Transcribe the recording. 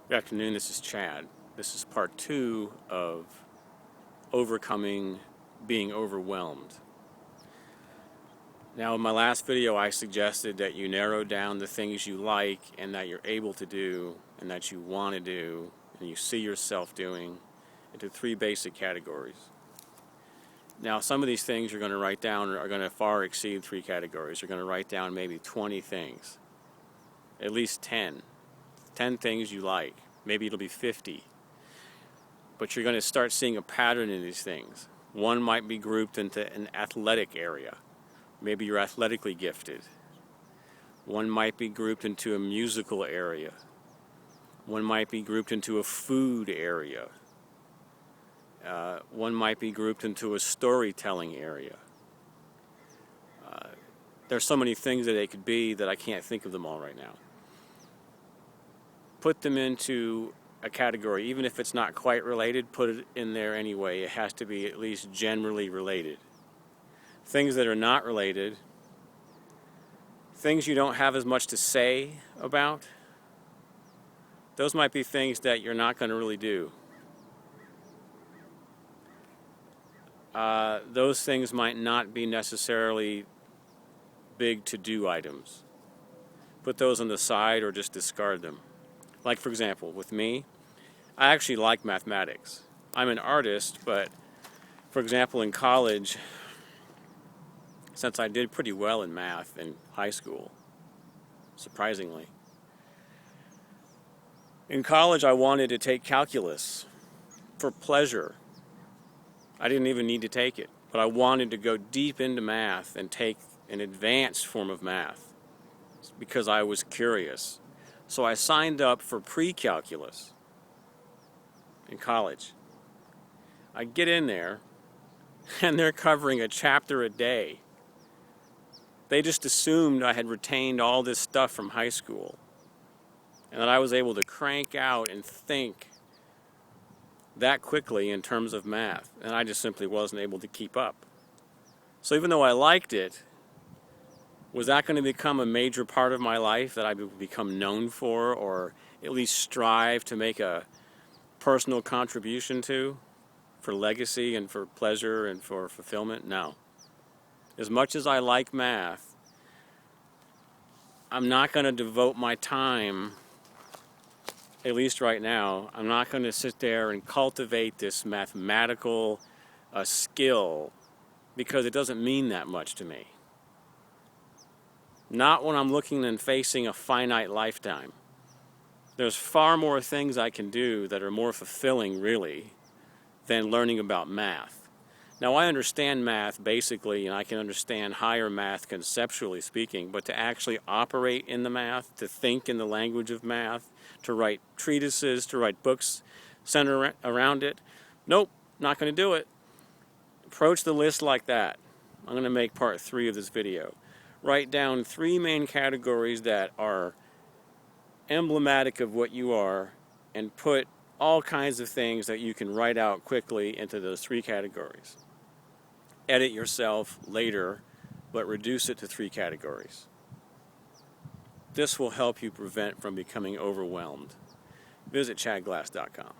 Good afternoon, this is Chad. This is part 2 of overcoming being overwhelmed. Now, in my last video, I suggested that you narrow down the things you like and that you're able to do and that you want to do and you see yourself doing into 3 basic categories. Now, some of these things you're going to write down are going to far exceed 3 categories. You're going to write down maybe 20 things, at least 10 things you like. Maybe it'll be 50. But you're going to start seeing a pattern in these things. One might be grouped into an athletic area. Maybe you're athletically gifted. One might be grouped into a musical area. One might be grouped into a food area. One might be grouped into a storytelling area. There's so many things that they could be that I can't think of them all right now. Put them into a category. Even if it's not quite related, put it in there anyway. It has to be at least generally related. Things that are not related, things you don't have as much to say about, those might be things that you're not going to really do. Those things might not be necessarily big to-do items. Put those on the side or just discard them. Like, for example, with me, I actually like mathematics. I'm an artist, but for example, in college, since I did pretty well in math in high school, surprisingly, in college I wanted to take calculus for pleasure. I didn't even need to take it, but I wanted to go deep into math and take an advanced form of math because I was curious. So I signed up for pre-calculus in college. I get in there, and they're covering a chapter a day. They just assumed I had retained all this stuff from high school, and that I was able to crank out and think that quickly in terms of math, and I just simply wasn't able to keep up. So even though I liked it, was that going to become a major part of my life that I would become known for, or at least strive to make a personal contribution to, for legacy and for pleasure and for fulfillment? No. As much as I like math, I'm not going to devote my time, at least right now, I'm not going to sit there and cultivate this mathematical skill because it doesn't mean that much to me. Not when I'm looking and facing a finite lifetime. There's far more things I can do that are more fulfilling, really, than learning about math. Now, I understand math basically, and I can understand higher math conceptually speaking, but to actually operate in the math, to think in the language of math, to write treatises, to write books centered around it, nope, not going to do it. Approach the list like that. I'm going to make part 3 of this video. Write down 3 main categories that are emblematic of what you are and put all kinds of things that you can write out quickly into those 3 categories. Edit yourself later, but reduce it to 3 categories. This will help you prevent from becoming overwhelmed. Visit chadglass.com.